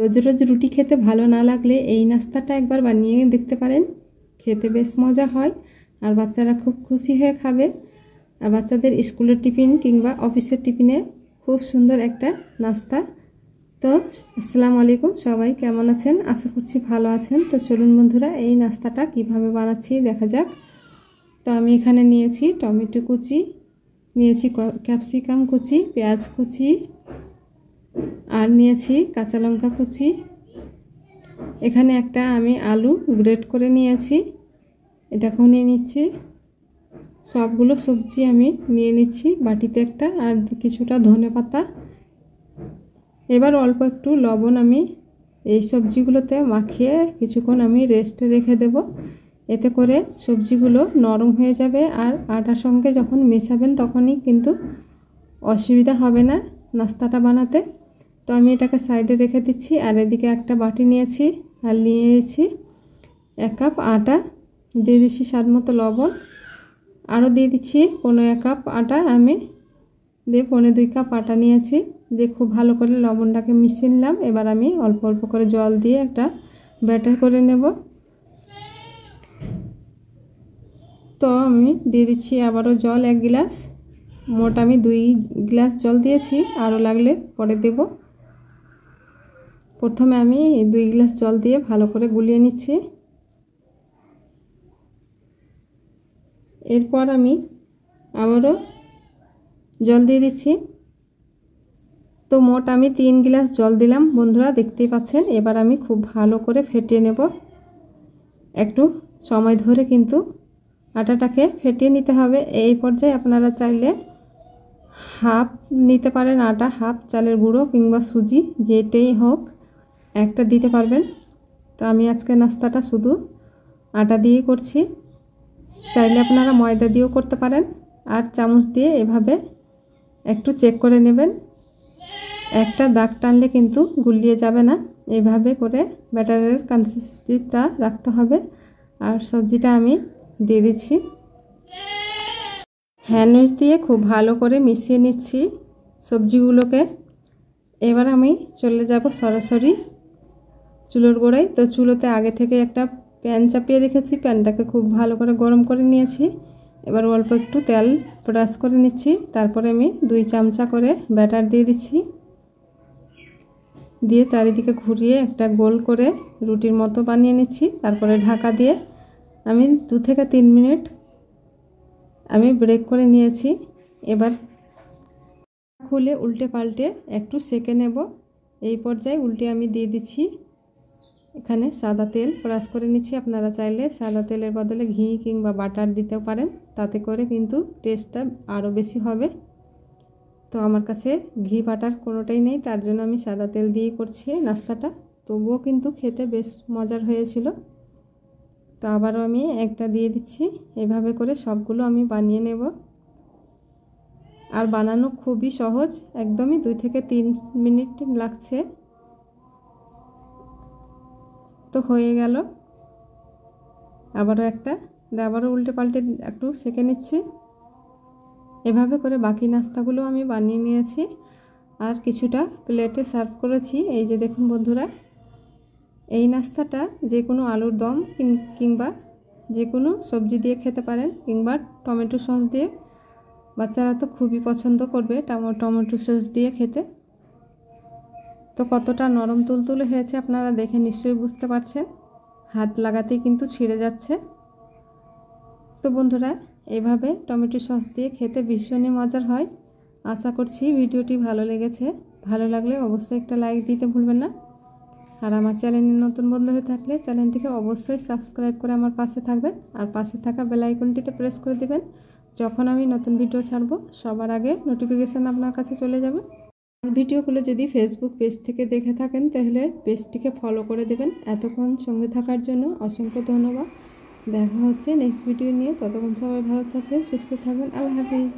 রোজ রোজ রুটি খেতে ভালো না লাগলে এই নাস্তাটা একবার বানিয়ে দেখতে পারেন। খেতে বেশ মজা হয় আর বাচ্চারা খুব খুশি হয়ে খাবে। আর বাচ্চাদের স্কুলের টিফিন কিংবা অফিসের টিফিনে খুব সুন্দর একটা নাস্তা। তো আসসালামু আলাইকুম, সবাই কেমন আছেন? আশা করছি ভালো আছেন। তো চলুন বন্ধুরা, এই নাস্তাটা কিভাবে বানাচ্ছি দেখা যাক। তো আমি এখানে নিয়েছি টমেটো কুচি, নিয়েছি ক্যাপসিকাম কুচি, পেঁয়াজ কুচি, আর নিয়েছি কাঁচা লঙ্কা কুচি। এখানে একটা আমি আলু গ্রেট করে নিয়েছি, এটাকেও নিয়ে নিচ্ছি। সবগুলো সবজি আমি নিয়ে নিচ্ছি বাটিতে একটা, আর কিছুটা ধনেপাতা। এবার অল্প একটু লবণ আমি এই সবজিগুলোতে মাখিয়ে কিছুক্ষণ আমি রেস্টে রেখে দেব। এতে করে সবজিগুলো নরম হয়ে যাবে আর আটার সঙ্গে যখন মেশাবেন তখনই কিন্তু অসুবিধা হবে না নাস্তাটা বানাতে। তো আমি এটাকে সাইডে রেখে দিচ্ছি। আর এদিকে একটা বাটি নিয়েছি আর নিয়েছি 1 কাপ আটা, দিয়ে দিচ্ছি স্বাদ মতো লবণ, আরও দিয়ে দিচ্ছি 1 কাপ আটা। আমি দিয়ে 2 কাপ আটা নিয়েছি, দিয়ে খুব ভালো করে লবণটাকে মিশিয়ে নিলাম। এবার আমি অল্প অল্প করে জল দিয়ে একটা ব্যাটার করে নেব। তো আমি দিয়ে দিচ্ছি আবারও জল 1 গ্লাস, মোট আমি 2 গ্লাস জল দিয়েছি, আরও লাগলে পরে দেব। প্রথমে আমি 2 গ্লাস জল দিয়ে ভালো করে গুলিয়ে নিচ্ছি। এরপর আমি আবারও জল দিয়ে দিচ্ছি। তো মোট আমি 3 গ্লাস জল দিলাম বন্ধুরা, দেখতেই পাচ্ছেন। এবার আমি খুব ভালো করে ফেটিয়ে নেব। একটু সময় ধরে কিন্তু আটাটাকে ফেটিয়ে নিতে হবে। এই পর্যায়ে আপনারা চাইলে হাফ নিতে পারেন আটা, হাফ চালের গুঁড়ো কিংবা সুজি, যেটাই হোক একটা দিতে পারবেন। তো আমি আজকে নাস্তাটা শুধু আটা দিয়েই করছি, চাইলে আপনারা ময়দা দিয়েও করতে পারেন। আর চামচ দিয়ে এভাবে একটু চেক করে নেবেন, একটা দাগ টানলে কিন্তু গুলিয়ে যাবে না। এইভাবে করে ব্যাটারের কনসিস্টেন্সিটা রাখতে হবে। আর সবজিটা আমি দিয়ে দিচ্ছি, হ্যান্ড উইচ দিয়ে খুব ভালো করে মিশিয়ে নিচ্ছি সবজিগুলোকে। এবার আমি চলে যাব সরাসরি চুলোর গোড়ায়। তো চুলোতে আগে থেকে একটা প্যান চাপিয়ে রেখেছি, প্যানটাকে খুব ভালো করে গরম করে নিয়েছি। এবার অল্প একটু তেল ব্রাশ করে নিচ্ছি, তারপরে আমি 2 চামচা করে ব্যাটার দিয়ে দিচ্ছি, দিয়ে চারিদিকে ঘুরিয়ে একটা গোল করে রুটির মতো বানিয়ে নিচ্ছি। তারপরে ঢাকা দিয়ে আমি 2 থেকে 3 মিনিট আমি ব্রেক করে নিয়েছি। এবার খুলে উল্টে পাল্টে একটু সেঁকে নেব। এই পর্যায়ে উল্টে আমি দিয়ে দিচ্ছি এখানে সাদা তেল ব্রাশ করে নিচ্ছি। আপনারা চাইলে সাদা তেলের বদলে ঘি কিংবা বাটার দিতেও পারেন, তাতে করে কিন্তু টেস্টটা আরও বেশি হবে। তো আমার কাছে ঘি বাটার কোনোটাই নেই, তার জন্য আমি সাদা তেল দিয়েই করছি নাস্তাটা। তবুও কিন্তু খেতে বেশ মজার হয়েছিল। তো আবারও আমি একটা দিয়ে দিচ্ছি। এভাবে করে সবগুলো আমি বানিয়ে নেব। আর বানানো খুবই সহজ, একদমই 2 থেকে 3 মিনিট লাগছে। তো হয়ে গেল। আবারও একটা, আবারও উল্টে পাল্টে একটু সেঁকে নিচ্ছি। এভাবে করে বাকি নাস্তাগুলো আমি বানিয়ে নিয়েছি আর কিছুটা প্লেটে সার্ভ করেছি। এই যে দেখুন বন্ধুরা, এই নাস্তাটা যে কোনো আলুর দম কিংবা যে কোনো সবজি দিয়ে খেতে পারেন, কিংবা টমেটো সস দিয়ে। বাচ্চারা তো খুবই পছন্দ করবে টমেটো সস দিয়ে খেতে। তো কতটা নরম তুলতুলে হয়েছে আপনারা দেখে নিশ্চয়ই বুঝতে পারছেন, হাত লাগাতেই কিন্তু ছিঁড়ে যাচ্ছে। তো বন্ধুরা, এইভাবে টমেটো সস দিয়ে খেতে ভীষণই মজার হয়। আশা করছি ভিডিওটি ভালো লেগেছে। ভালো লাগলে অবশ্যই একটা লাইক দিতে ভুলবেন না। আর আমার চ্যানেলে নতুন বন্ধু হয়ে থাকলে চ্যানেলটিকে অবশ্যই সাবস্ক্রাইব করে আমার পাশে থাকবেন, আর পাশে থাকা বেল আইকনটিতে প্রেস করে দেবেন। যখন আমি নতুন ভিডিও ছাড়বো সবার আগে নোটিফিকেশান আপনার কাছে চলে যাবে। আর ভিডিওগুলো যদি ফেসবুক পেজ থেকে দেখে থাকেন তাহলে পেজটিকে ফলো করে দেবেন। এতক্ষণ সঙ্গে থাকার জন্য অসংখ্য ধন্যবাদ। দেখা হচ্ছে নেক্সট ভিডিও নিয়ে। ততক্ষণ সবাই ভালো থাকবেন, সুস্থ থাকবেন। আল্লাহ হাফিজ।